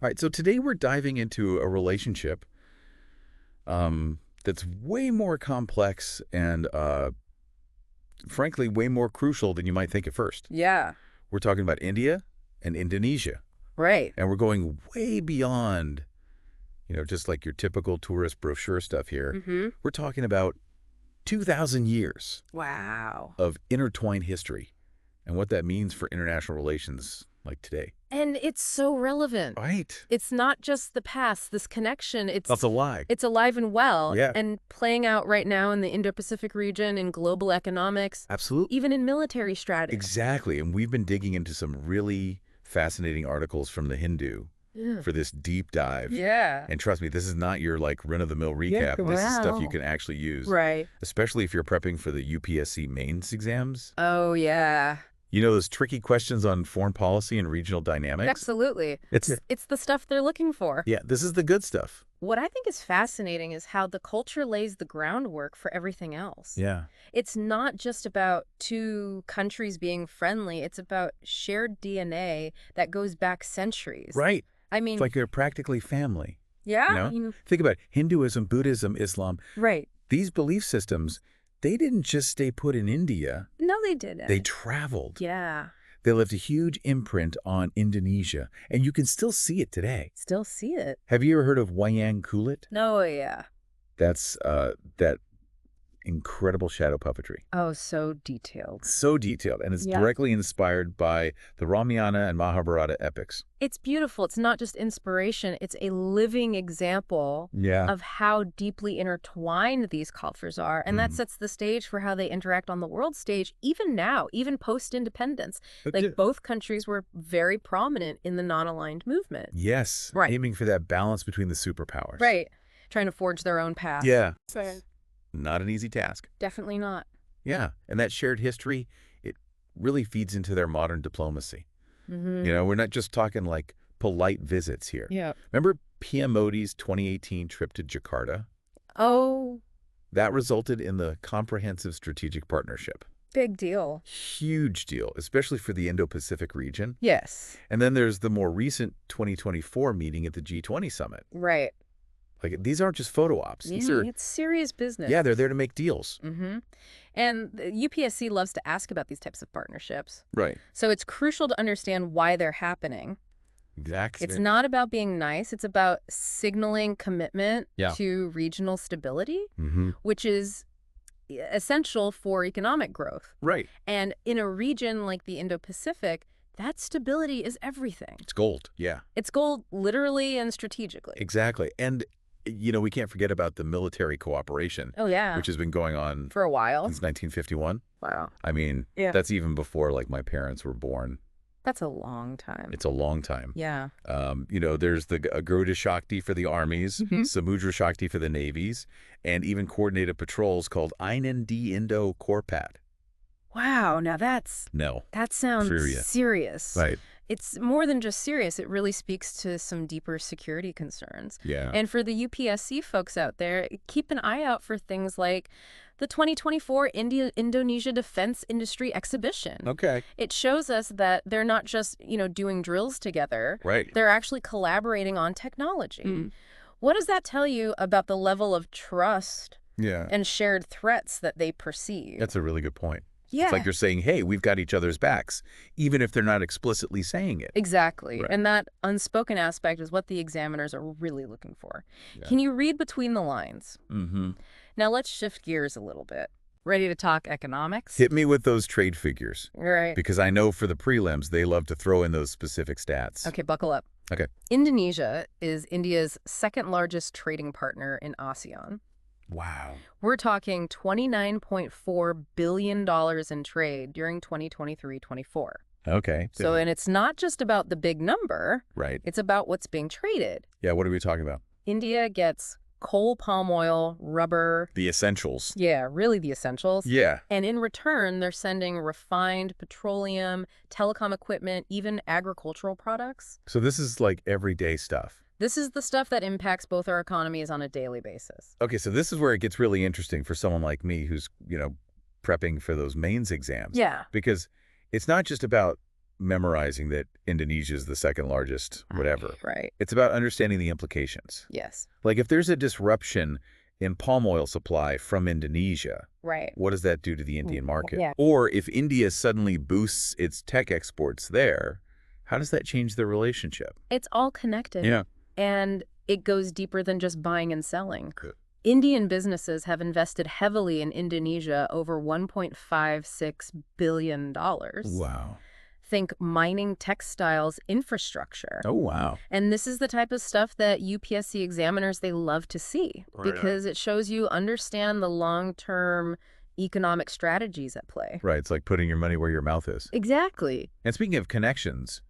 All right, so today we're diving into a relationship that's way more complex and, frankly, way more crucial than you might think at first. Yeah, We're talking about India and Indonesia, right. and we're going way beyond, just like your typical tourist brochure stuff here. Mm-hmm. We're talking about 2,000 years Wow. of intertwined history and what that means for international relations like today. And it's so relevant. Right. It's not just the past, this connection. That's a lie. It's alive and well. Yeah. And playing out right now in the Indo-Pacific region, in global economics, Absolutely. even in military strategy. Exactly. And we've been digging into some really fascinating articles from the Hindu for this deep dive. Yeah. And trust me, this is not your like run-of-the-mill recap. This is stuff you can actually use. Right. Especially if you're prepping for the UPSC mains exams. Oh, yeah. You know those tricky questions on foreign policy and regional dynamics? Absolutely. It's the stuff they're looking for. Yeah, this is the good stuff. What I think is fascinating is how the culture lays the groundwork for everything else. Yeah. It's not just about two countries being friendly. It's about shared DNA that goes back centuries. Right. I mean, It's like they're practically family. yeah. Think about it. Hinduism, Buddhism, Islam. Right. These belief systems, they didn't just stay put in India. No, they didn't. They traveled. Yeah. They left a huge imprint on Indonesia, and you can still see it today. Still see it. Have you ever heard of wayang kulit? No, yeah. That's that incredible shadow puppetry. Oh, so detailed. So detailed, and it's Yeah. directly inspired by the Ramayana and Mahabharata epics. It's beautiful. It's not just inspiration. It's a living example Yeah. of how deeply intertwined these cultures are. And that sets the stage for how they interact on the world stage, even now, even post-independence. Like, both countries were very prominent in the non-aligned movement. Yes. Right. Aiming for that balance between the superpowers. Right. Trying to forge their own path. Yeah. Fair. Not an easy task. Definitely not. Yeah. And that shared history, it really feeds into their modern diplomacy. Mm-hmm. We're not just talking like polite visits here. Yeah. Remember PM Modi's 2018 trip to Jakarta? Oh, That resulted in the Comprehensive Strategic Partnership. big deal. Huge deal, especially for the Indo-Pacific region. Yes. And then there's the more recent 2024 meeting at the G20 summit. Right. Like, these aren't just photo ops. These are, It's serious business. yeah, they're there to make deals. Mm-hmm. And the UPSC loves to ask about these types of partnerships. Right. So it's crucial to understand why they're happening. Exactly. It's not about being nice. It's about signaling commitment Yeah. to regional stability, Mm-hmm. which is essential for economic growth. Right. And in a region like the Indo-Pacific, that stability is everything. It's gold. Yeah. It's gold literally and strategically. Exactly. And, we can't forget about the military cooperation, Oh, yeah. which has been going on For a while. since 1951. Wow. I mean, Yeah. that's even before, like, my parents were born. That's a long time. It's a long time. Yeah. There's the Garuda Shakti for the armies, Mhm. Samudra Shakti for the navies, and even coordinated patrols called Indo Corpat. Wow. Now that sounds Serious. serious. Right. It's more than just serious. It really speaks to some deeper security concerns. Yeah. And for the UPSC folks out there, keep an eye out for things like the 2024 Indonesia Defense Industry Exhibition. Okay. It shows us that they're not just, doing drills together. Right. They're actually collaborating on technology. What does that tell you about the level of trust Yeah. and shared threats that they perceive? That's a really good point. Yeah. It's like they're saying, hey, we've got each other's backs, even if they're not explicitly saying it. Exactly. Right. And that unspoken aspect is what the examiners are really looking for. Yeah. Can you read between the lines? Mm-hmm. Now let's shift gears a little bit. Ready to talk economics? Hit me with those trade figures, Right. because I know for the prelims, they love to throw in those specific stats. Okay, buckle up. Okay. Indonesia is India's second largest trading partner in ASEAN. Wow. We're talking $29.4 billion in trade during 2023-24. Okay. So, and it's not just about the big number. Right. It's about what's being traded. Yeah, what are we talking about? India gets coal, palm oil, rubber. The essentials. Yeah, really the essentials. Yeah. And in return, they're sending refined petroleum, telecom equipment, even agricultural products. So this is like everyday stuff. This is the stuff that impacts both our economies on a daily basis. Okay, so this is where it gets really interesting for someone like me who's, prepping for those mains exams. Yeah. Because it's not just about memorizing that Indonesia is the second largest, whatever. Right. It's about understanding the implications. Yes. Like if there's a disruption in palm oil supply from Indonesia, Right. what does that do to the Indian market? Yeah. Or if India suddenly boosts its tech exports there, how does that change the relationship? It's all connected. Yeah. And it goes deeper than just buying and selling. Good. Indian businesses have invested heavily in Indonesia, over $1.56 billion. Wow. Think mining, textiles, infrastructure. Oh, wow. And this is the type of stuff that UPSC examiners, they love to see because it shows you understand the long-term economic strategies at play. Right. It's like putting your money where your mouth is. Exactly. And speaking of connections,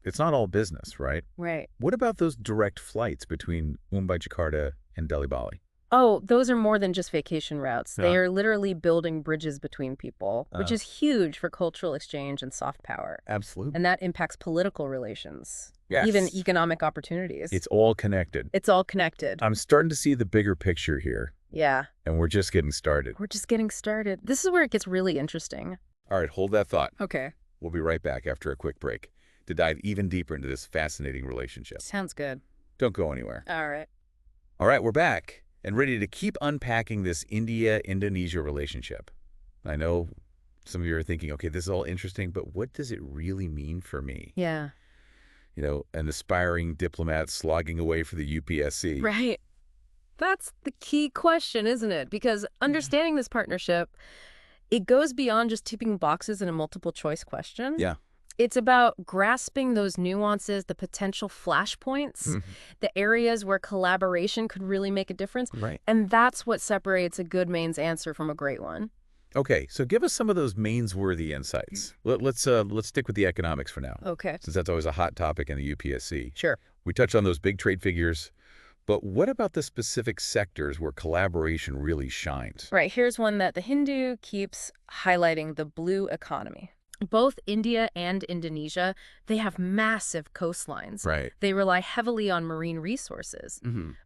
it's not all business, right? Right. What about those direct flights between Mumbai, Jakarta, and Delhi, Bali? Oh, those are more than just vacation routes. Yeah. They are literally building bridges between people, which is huge for cultural exchange and soft power. Absolutely. And that impacts political relations, Yes. even economic opportunities. It's all connected. It's all connected. I'm starting to see the bigger picture here, Yeah. and we're just getting started. We're just getting started. This is where it gets really interesting. All right, hold that thought. Okay. We'll be right back after a quick break to dive even deeper into this fascinating relationship. Sounds good. Don't go anywhere. All right. All right, we're back and ready to keep unpacking this India-Indonesia relationship. I know some of you are thinking, okay, this is all interesting, but what does it really mean for me? Yeah. You know, an aspiring diplomat slogging away for the UPSC. Right. That's the key question, isn't it? Because understanding this partnership, it goes beyond just ticking boxes in a multiple choice question. Yeah. It's about grasping those nuances, the potential flashpoints, the areas where collaboration could really make a difference. Right. And that's what separates a good mains answer from a great one. Okay, so give us some of those mains-worthy insights. Let's stick with the economics for now, Okay. since that's always a hot topic in the UPSC. Sure. We touched on those big trade figures, but what about the specific sectors where collaboration really shines? Right. Here's one that the Hindu keeps highlighting: the blue economy. Both India and Indonesia, they have massive coastlines. Right. They rely heavily on marine resources.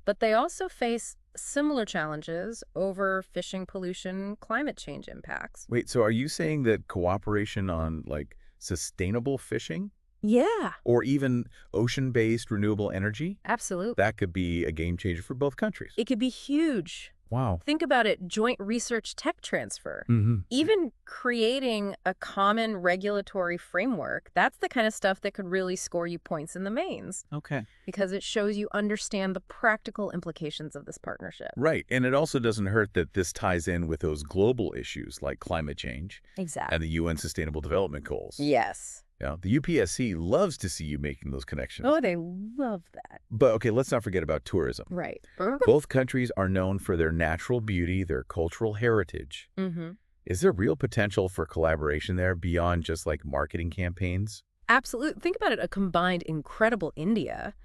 But they also face similar challenges over fishing pollution, climate change impacts. Wait, so are you saying that cooperation on, like, sustainable fishing Yeah, or even ocean-based renewable energy, absolutely. that could be a game changer for both countries? It could be huge. Wow. Think about it: joint research tech transfer. Mm-hmm. Even creating a common regulatory framework, that's the kind of stuff that could really score you points in the mains Okay. because it shows you understand the practical implications of this partnership. Right, and it also doesn't hurt that this ties in with those global issues like climate change Exactly. and the UN Sustainable Development Goals. Yes. Yeah, the UPSC loves to see you making those connections. Oh, they love that. But okay, let's not forget about tourism. Right. Both countries are known for their natural beauty, their cultural heritage. Mm-hmm. Is there real potential for collaboration there beyond just like marketing campaigns? Absolutely. Think about it: a combined incredible India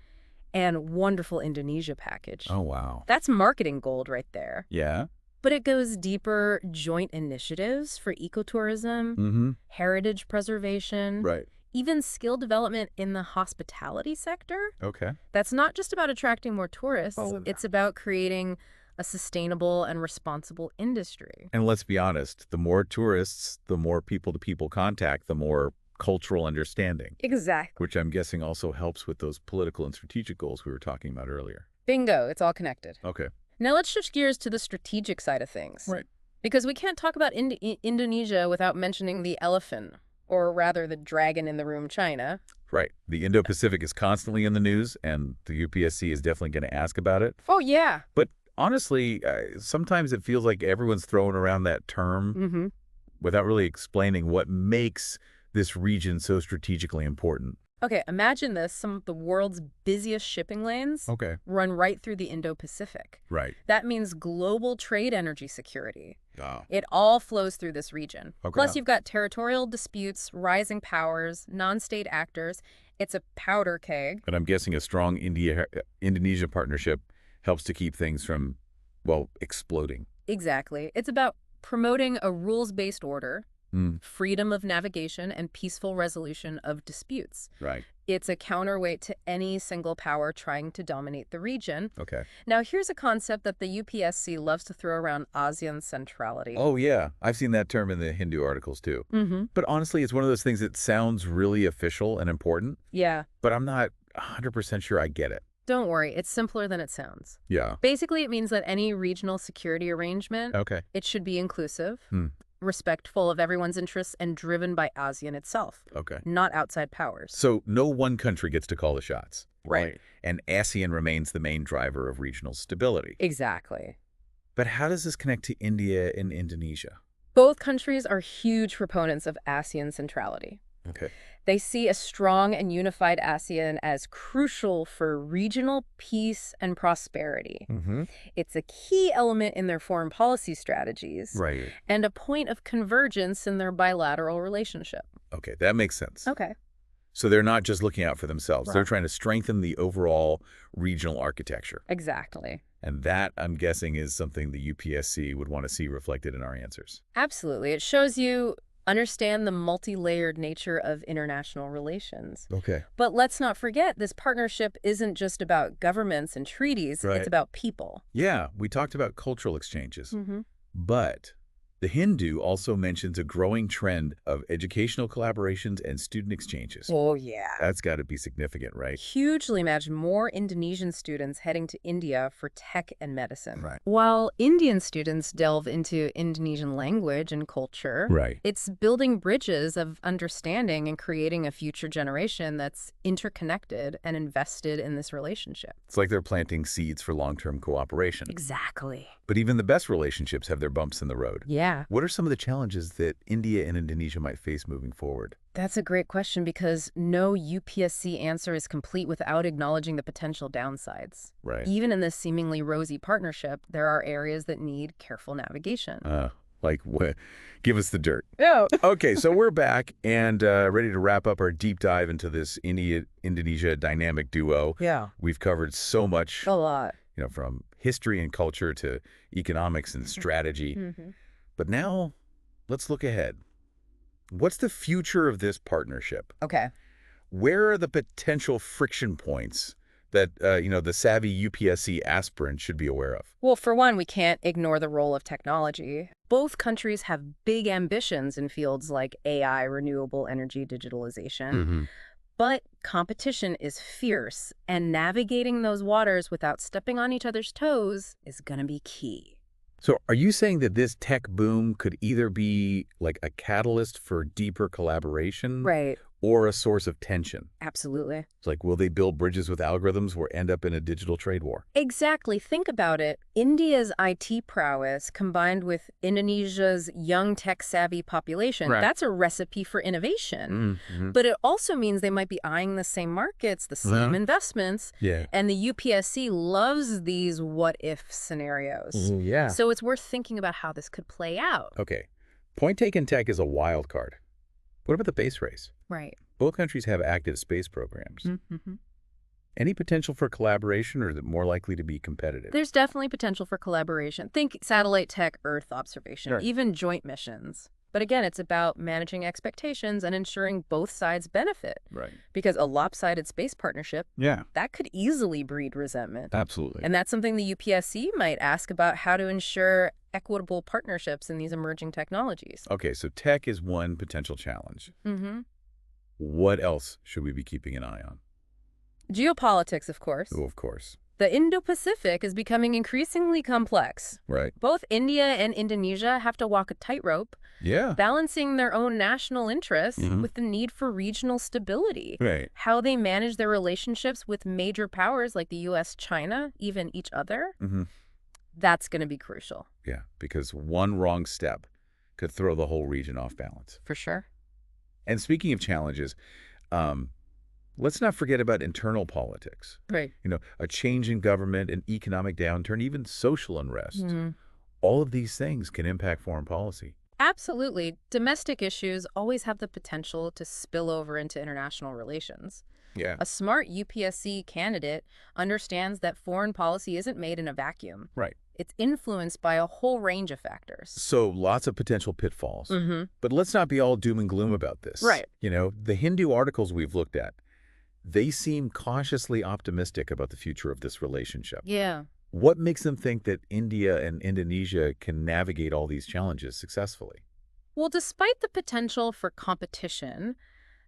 and wonderful Indonesia package. Oh, wow. That's marketing gold right there. Yeah? But it goes deeper: joint initiatives for ecotourism, Mm-hmm. heritage preservation, Right. even skill development in the hospitality sector. Okay. That's not just about attracting more tourists. Oh. It's about creating a sustainable and responsible industry. And let's be honest, the more tourists, the more people-to-people contact, the more cultural understanding, Exactly. which I'm guessing also helps with those political and strategic goals we were talking about earlier. Bingo. It's all connected. Okay. Now let's shift gears to the strategic side of things. Right. Because we can't talk about Indonesia without mentioning the elephant, or rather the dragon in the room, China. Right. The Indo-Pacific is constantly in the news, and the UPSC is definitely going to ask about it. Oh, yeah. But honestly, sometimes it feels like everyone's throwing around that term without really explaining what makes this region so strategically important. Okay, imagine this. Some of the world's busiest shipping lanes Okay. run right through the Indo-Pacific. Right. That means global trade energy security. Oh. It all flows through this region. Okay. Plus, you've got territorial disputes, rising powers, non-state actors. It's a powder keg. And I'm guessing a strong India-Indonesia partnership helps to keep things from, well, exploding. Exactly. It's about promoting a rules-based order, freedom of navigation, and peaceful resolution of disputes. Right. It's a counterweight to any single power trying to dominate the region. Okay. Now, here's a concept that the UPSC loves to throw around: ASEAN centrality. Oh, yeah. I've seen that term in the Hindu articles, too. But honestly, it's one of those things that sounds really official and important. Yeah. But I'm not 100% sure I get it. Don't worry, it's simpler than it sounds. Yeah. Basically, it means that any regional security arrangement, it should be inclusive, respectful of everyone's interests, and driven by ASEAN itself, not outside powers. So no one country gets to call the shots. Right. And ASEAN remains the main driver of regional stability. Exactly. But how does this connect to India and Indonesia? Both countries are huge proponents of ASEAN centrality. Okay. They see a strong and unified ASEAN as crucial for regional peace and prosperity. It's a key element in their foreign policy strategies. Right. And a point of convergence in their bilateral relationship. Okay, that makes sense. Okay. So they're not just looking out for themselves. Right. They're trying to strengthen the overall regional architecture. Exactly. And that, I'm guessing, is something the UPSC would want to see reflected in our answers. Absolutely. It shows you understand the multi-layered nature of international relations. Okay. But let's not forget, this partnership isn't just about governments and treaties. Right. It's about people. Yeah, we talked about cultural exchanges. But the Hindu also mentions a growing trend of educational collaborations and student exchanges. Oh, yeah. That's got to be significant, right? Hugely. Imagine more Indonesian students heading to India for tech and medicine. Right. While Indian students delve into Indonesian language and culture, Right. it's building bridges of understanding and creating a future generation that's interconnected and invested in this relationship. It's like they're planting seeds for long-term cooperation. Exactly. But even the best relationships have their bumps in the road. Yeah. What are some of the challenges that India and Indonesia might face moving forward? That's a great question, because no UPSC answer is complete without acknowledging the potential downsides. Right. Even in this seemingly rosy partnership, there are areas that need careful navigation. Give us the dirt. Yeah. Okay, so we're back and ready to wrap up our deep dive into this India-Indonesia dynamic duo. Yeah. We've covered so much. A lot. From history and culture to economics and strategy. But now, let's look ahead. What's the future of this partnership? Okay. Where are the potential friction points that, the savvy UPSC aspirant should be aware of? Well, for one, we can't ignore the role of technology. Both countries have big ambitions in fields like AI, renewable energy, digitalization. But competition is fierce, and navigating those waters without stepping on each other's toes is going to be key. So are you saying that this tech boom could either be like a catalyst for deeper collaboration? Right. Or a source of tension? Absolutely. It's like, will they build bridges with algorithms or end up in a digital trade war? Exactly. Think about it. India's IT prowess combined with Indonesia's young tech-savvy population, that's a recipe for innovation. But it also means they might be eyeing the same markets, the same investments. Yeah. And the UPSC loves these what-if scenarios. Yeah. So it's worth thinking about how this could play out. Okay. Point-taken tech is a wild card. What about the base race? Right. Both countries have active space programs. Any potential for collaboration, or is it more likely to be competitive? There's definitely potential for collaboration. Think satellite tech, Earth observation, even joint missions. But again, it's about managing expectations and ensuring both sides benefit. Right. Because a lopsided space partnership, Yeah. that could easily breed resentment. Absolutely. And that's something the UPSC might ask about: how to ensure equitable partnerships in these emerging technologies. Okay, so tech is one potential challenge. What else should we be keeping an eye on? Geopolitics, of course. Oh, of course. The Indo-Pacific is becoming increasingly complex. Right. Both India and Indonesia have to walk a tightrope, Yeah. balancing their own national interests with the need for regional stability. Right. How they manage their relationships with major powers like the U.S., China, even each other, that's going to be crucial. Yeah, because one wrong step could throw the whole region off balance. For sure. And speaking of challenges, let's not forget about internal politics. Right. A change in government, an economic downturn, even social unrest. All of these things can impact foreign policy. Absolutely. Domestic issues always have the potential to spill over into international relations. Yeah. A smart UPSC candidate understands that foreign policy isn't made in a vacuum. Right. It's influenced by a whole range of factors. So lots of potential pitfalls. But let's not be all doom and gloom about this. Right. You know, the Hindu articles we've looked at, they seem cautiously optimistic about the future of this relationship. Yeah. What makes them think that India and Indonesia can navigate all these challenges successfully? Well, despite the potential for competition,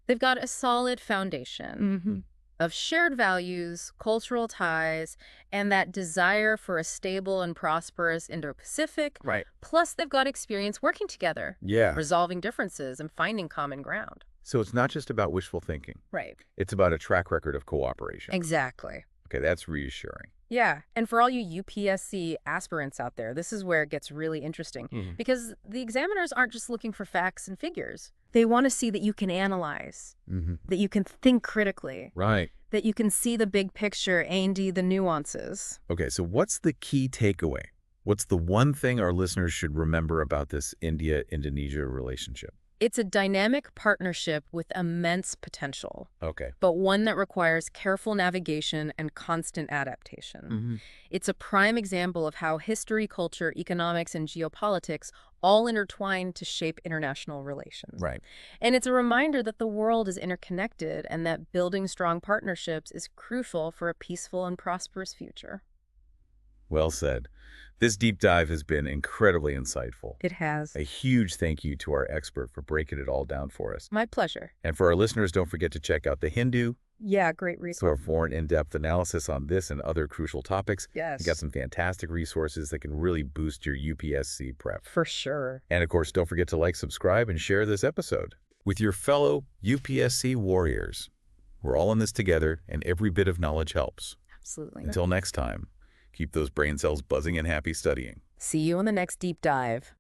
they've got a solid foundation of shared values, cultural ties, and that desire for a stable and prosperous Indo-Pacific. Right. Plus, they've got experience working together, Yeah. resolving differences, and finding common ground. So it's not just about wishful thinking. Right. It's about a track record of cooperation. Exactly. Okay, that's reassuring. Yeah, and for all you UPSC aspirants out there, this is where it gets really interesting because the examiners aren't just looking for facts and figures. They want to see that you can analyze, that you can think critically, Right. that you can see the big picture and the nuances. Okay, so what's the key takeaway? What's the one thing our listeners should remember about this India-Indonesia relationship? It's a dynamic partnership with immense potential, Okay. but one that requires careful navigation and constant adaptation. It's a prime example of how history, culture, economics, and geopolitics all intertwine to shape international relations. Right. And it's a reminder that the world is interconnected and that building strong partnerships is crucial for a peaceful and prosperous future. Well said. This deep dive has been incredibly insightful. It has. A huge thank you to our expert for breaking it all down for us. My pleasure. And for our listeners, don't forget to check out The Hindu Yeah, great resource. for more in-depth analysis on this and other crucial topics. Yes. You got some fantastic resources that can really boost your UPSC prep. For sure. And of course, don't forget to like, subscribe, and share this episode with your fellow UPSC warriors. We're all in this together, and every bit of knowledge helps. Absolutely. Until next time, keep those brain cells buzzing and happy studying. See you on the next deep dive.